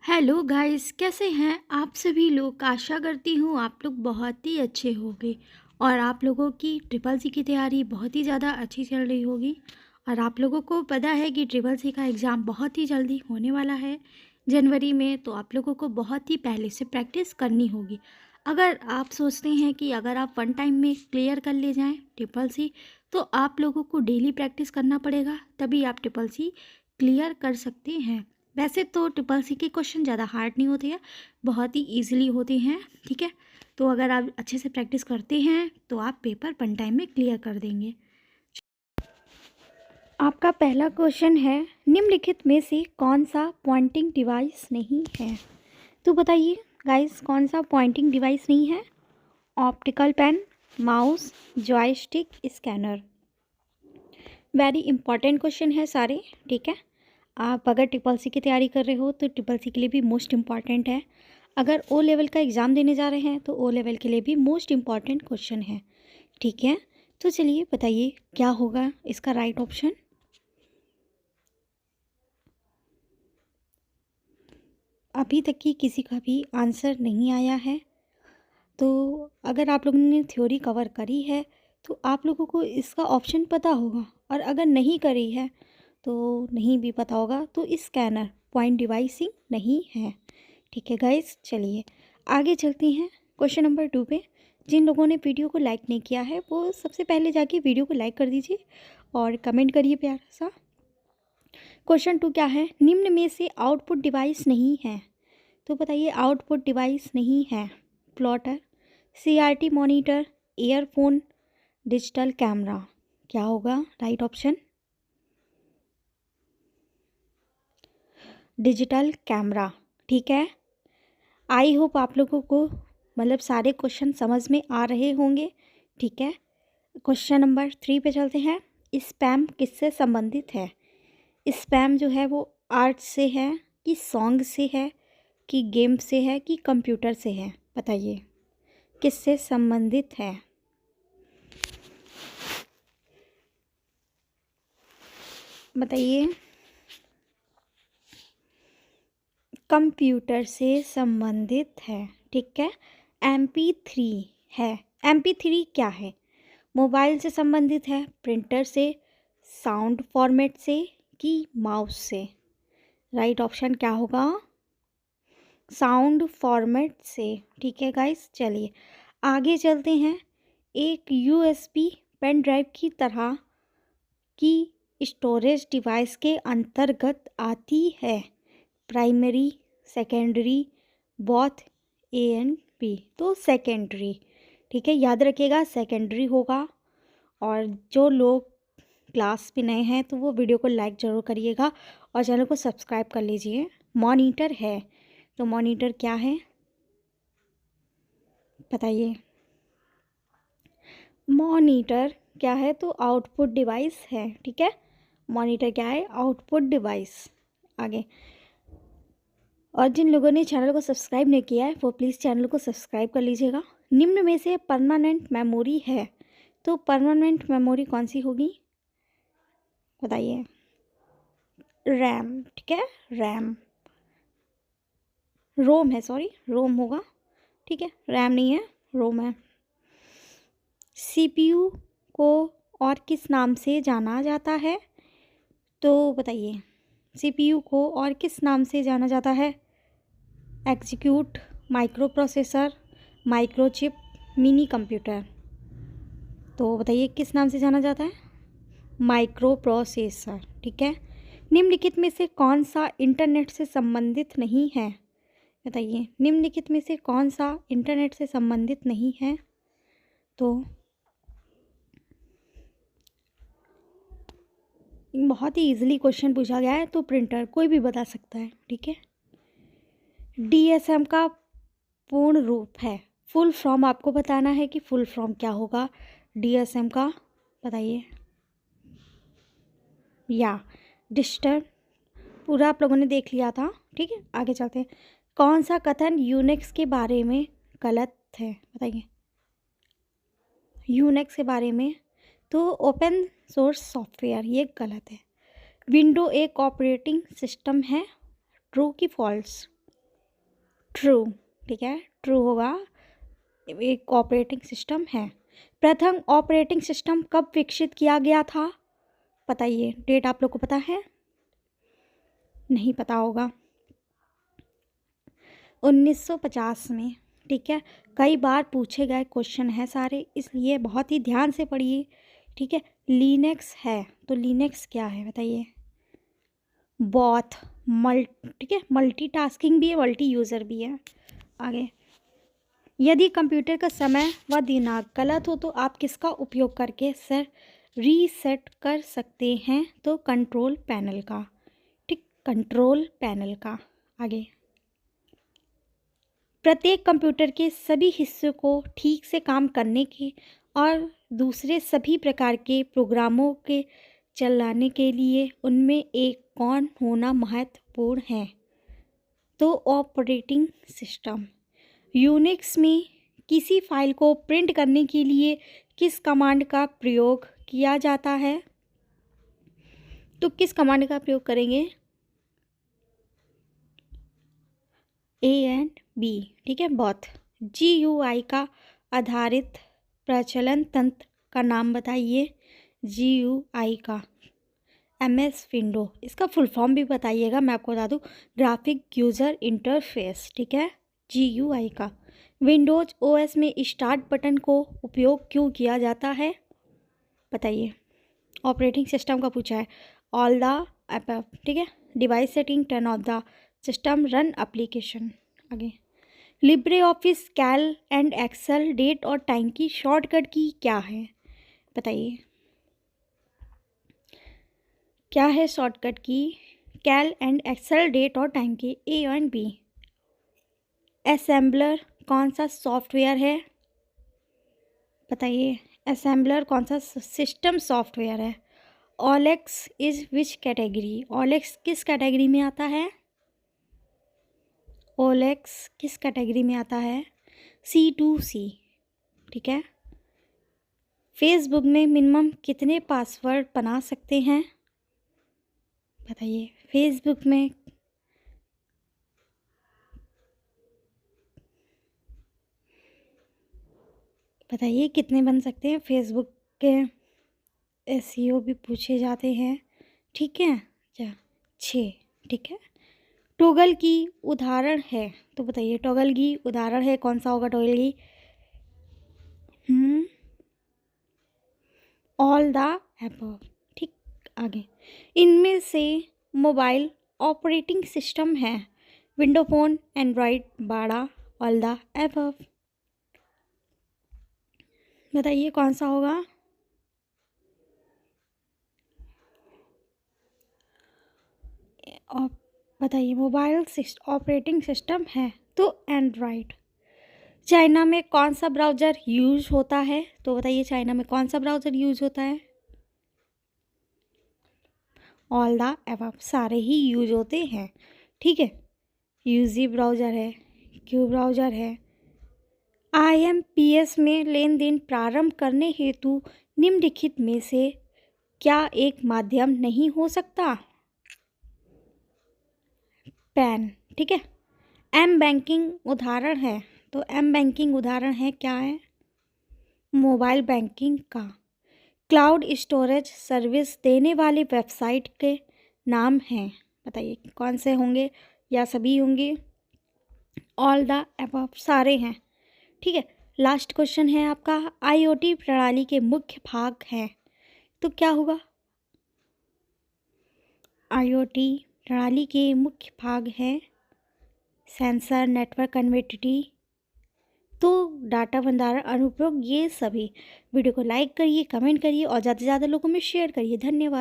Hello guys, कैसे हैं आप सभी लोग। आशा करती हूँ आप लोग बहुत ही अच्छे होंगे और आप लोगों की ट्रिपल सी की तैयारी बहुत ही ज़्यादा अच्छी चल रही होगी। और आप लोगों को पता है कि ट्रिपल सी का एग्ज़ाम बहुत ही जल्दी होने वाला है जनवरी में, तो आप लोगों को बहुत ही पहले से प्रैक्टिस करनी होगी। अगर आप सोचते हैं कि अगर आप वन टाइम में क्लियर कर ले जाएं ट्रिपल सी, तो आप लोगों को डेली प्रैक्टिस करना पड़ेगा, तभी आप ट्रिपल सी क्लियर कर सकते हैं। वैसे तो ट्रिपल सी के क्वेश्चन ज़्यादा हार्ड नहीं होते हैं, बहुत ही इजीली होते हैं। ठीक है, तो अगर आप अच्छे से प्रैक्टिस करते हैं तो आप पेपर वन टाइम में क्लियर कर देंगे। आपका पहला क्वेश्चन है, निम्नलिखित में से कौन सा पॉइंटिंग डिवाइस नहीं है। तो बताइए गाइस, कौन सा पॉइंटिंग डिवाइस नहीं है। Optical pen, mouse, joystick, scanner. Very important question है सारे। ठीक है, आप अगर ट्रिपल सी की तैयारी कर रहे हो तो ट्रिपल सी के लिए भी मोस्ट इम्पॉर्टेंट है। अगर ओ लेवल का एग्ज़ाम देने जा रहे हैं तो ओ लेवल के लिए भी मोस्ट इम्पॉर्टेंट क्वेश्चन है। ठीक है, तो चलिए बताइए क्या होगा इसका राइट ऑप्शन। अभी तक की किसी का भी आंसर नहीं आया है, तो अगर आप लोगों ने थ्योरी कवर करी है तो आप लोगों को इसका ऑप्शन पता होगा, और अगर नहीं करी है तो नहीं भी पता होगा। तो स्कैनर पॉइंट डिवाइसिंग नहीं है। ठीक है गाइस, चलिए आगे चलते हैं क्वेश्चन नंबर 2 पे। जिन लोगों ने वीडियो को लाइक नहीं किया है वो सबसे पहले जाके वीडियो को लाइक कर दीजिए और कमेंट करिए प्यारा सा। क्वेश्चन 2 क्या है, निम्न में से आउटपुट डिवाइस नहीं है। तो बताइए आउटपुट डिवाइस नहीं है। Plotter, CRT monitor, earphone, digital camera. क्या होगा राइट ऑप्शन। Digital camera. ठीक है, आई होप आप लोगों को मतलब सारे क्वेश्चन समझ में आ रहे होंगे। ठीक है, क्वेश्चन नंबर 3 पे चलते हैं। स्पैम किससे संबंधित है। स्पैम जो है वो आर्ट से है कि सॉन्ग से है कि गेम से है कि कंप्यूटर से है। बताइए किससे संबंधित है। बताइए। कंप्यूटर से संबंधित है। ठीक है, MP3 है। MP3 क्या है। मोबाइल से संबंधित है, प्रिंटर से, साउंड फॉर्मेट से कि माउस से। राइट ऑप्शन क्या होगा, साउंड फॉर्मेट से। ठीक है गाइस, चलिए आगे चलते हैं। एक USB पेन ड्राइव की तरह की स्टोरेज डिवाइस के अंतर्गत आती है। Primary, secondary, both, A and B। तो सेकेंडरी। ठीक है, याद रखिएगा सेकेंडरी होगा। और जो लोग क्लास में नए हैं तो वो वीडियो को लाइक ज़रूर करिएगा और चैनल को सब्सक्राइब कर लीजिए। मॉनिटर है, तो मॉनिटर क्या है बताइए। मॉनिटर क्या है, तो आउटपुट डिवाइस है। ठीक है, मॉनिटर क्या है, आउटपुट डिवाइस। आगे, और जिन लोगों ने चैनल को सब्सक्राइब नहीं किया है वो प्लीज़ चैनल को सब्सक्राइब कर लीजिएगा। निम्न में से परमानेंट मेमोरी है, तो परमानेंट मेमोरी कौन सी होगी बताइए। रैम। ठीक है, रैम। रोम है, सॉरी रोम होगा। ठीक है, रैम नहीं है, रोम है। CPU को और किस नाम से जाना जाता है। तो बताइए CPU को और किस नाम से जाना जाता है। Execute, micro processor, microchip, mini computer. तो बताइए किस नाम से जाना जाता है, माइक्रो प्रोसेसर। ठीक है, निम्नलिखित में से कौन सा इंटरनेट से संबंधित नहीं है। बताइए निम्नलिखित में से कौन सा इंटरनेट से संबंधित नहीं है। तो बहुत ही इजीली क्वेश्चन पूछा गया है, तो प्रिंटर कोई भी बता सकता है। ठीक है, DSM का पूर्ण रूप है। फुल फॉर्म आपको बताना है कि फुल फॉर्म क्या होगा DSM का, बताइए। या डिजिटल, पूरा आप लोगों ने देख लिया था। ठीक है, आगे चलते हैं। कौन सा कथन यूनिक्स के बारे में गलत है बताइए। यूनिक्स के बारे में तो ओपन सोर्स सॉफ्टवेयर, ये गलत है। विंडो एक ऑपरेटिंग सिस्टम है, ट्रू की फॉल्स। ट्रू, ठीक है, ट्रू होगा, एक ऑपरेटिंग सिस्टम है। प्रथम ऑपरेटिंग सिस्टम कब विकसित किया गया था? बताइए, डेट आप लोग को पता है? नहीं पता होगा। 1950 में, ठीक है। कई बार पूछे गए क्वेश्चन है सारे, इसलिए बहुत ही ध्यान से पढ़िए, ठीक है। लिनक्स है, तो लिनक्स क्या है बताइए? बॉथ, ठीक है, मल्टीटास्किंग भी है, मल्टी यूज़र भी है। आगे, यदि कंप्यूटर का समय व दिनांक गलत हो तो आप किसका उपयोग करके सर रीसेट कर सकते हैं? तो कंट्रोल पैनल का, ठीक, कंट्रोल पैनल का। आगे, प्रत्येक कंप्यूटर के सभी हिस्सों को ठीक से काम करने के और दूसरे सभी प्रकार के प्रोग्रामों के चलाने के लिए उनमें एक कौन होना महत्वपूर्ण है? तो ऑपरेटिंग सिस्टम। यूनिक्स में किसी फाइल को प्रिंट करने के लिए किस कमांड का प्रयोग किया जाता है? तो किस कमांड का प्रयोग करेंगे? ए एंड बी, ठीक है, बॉथ। GUI का आधारित प्रचलन तंत्र का नाम बताइए। GUI का MS विंडो, इसका फुल फॉर्म भी बताइएगा, मैं आपको बता दूँ, ग्राफिक यूज़र इंटरफेस, ठीक है, GUI का। विंडोज OS में स्टार्ट बटन को उपयोग क्यों किया जाता है? बताइए, ऑपरेटिंग सिस्टम का पूछा है। ऑल द अबव, ठीक है, device setting, turn off the system, run application. आगे, Libre Office Calc and Excel date और टाइम की शॉर्टकट की क्या है? बताइए, क्या है shortcut key Calc and Excel date और टाइम की? A and B. असेंबलर कौन सा सॉफ्टवेयर है? बताइए, असेंबलर कौन सा सिस्टम सॉफ्टवेयर है? OLX is which category? OLX किस कैटेगरी में आता है? ओलेक्स किस कैटेगरी में आता है? C2C, ठीक है। फेसबुक में मिनिमम कितने पासवर्ड बना सकते हैं? बताइए, फेसबुक में बताइए कितने बन सकते हैं? फेसबुक के SEO भी पूछे जाते हैं, ठीक है। अच्छा, 6, ठीक है। टॉगल की उदाहरण है, तो बताइए टॉगल की उदाहरण है, कौन सा होगा टॉगल की? ऑल द अबव, ठीक। आगे, इनमें से मोबाइल ऑपरेटिंग सिस्टम है विंडो फोन, एंड्रॉयड, बाड़ा, ऑल द अबव। बताइए कौन सा होगा? बताइए, मोबाइल ऑपरेटिंग सिस्टम है तो एंड्रॉयड। चाइना में कौन सा ब्राउज़र यूज होता है? तो बताइए, चाइना में कौन सा ब्राउज़र यूज होता है? ऑल द अबव, सारे ही यूज होते हैं, ठीक है। यूजी ब्राउज़र है, क्यू ब्राउज़र है। IMPS में लेन देन प्रारंभ करने हेतु निम्नलिखित में से क्या एक माध्यम नहीं हो सकता? पैन, ठीक है। एम बैंकिंग उदाहरण है, तो एम बैंकिंग उदाहरण है, क्या है? मोबाइल बैंकिंग का। क्लाउड स्टोरेज सर्विस देने वाली वेबसाइट के नाम हैं, बताइए कौन से होंगे या सभी होंगे? ऑल द अबव, सारे हैं, ठीक है। लास्ट क्वेश्चन है आपका, IoT प्रणाली के मुख्य भाग हैं, तो क्या होगा? IoT प्रणाली के मुख्य भाग हैं सेंसर, नेटवर्क कनेक्टिविटी, तो डाटा भंडारण, अनुप्रयोग, ये सभी। वीडियो को लाइक करिए, कमेंट करिए और ज़्यादा से ज़्यादा लोगों में शेयर करिए। धन्यवाद।